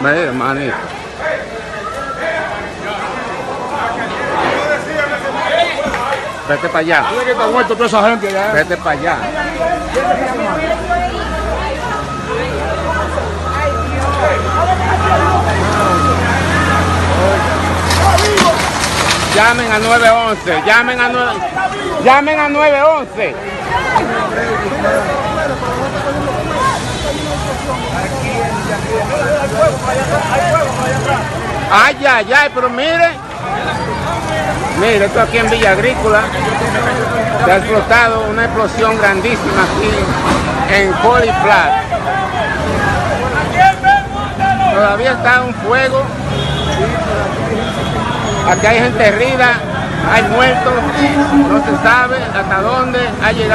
Mira, manito. Vete para allá. Mira que está muerto toda esa gente allá. Vete para allá. Llamen a 911, llamen a 911. Ay, ay, ay, pero mire, esto aquí en Villa Agrícola se ha explotado una explosión grandísima aquí en Holy Flat. Todavía está un fuego. Aquí hay gente herida, hay muertos, no se sabe hasta dónde ha llegado.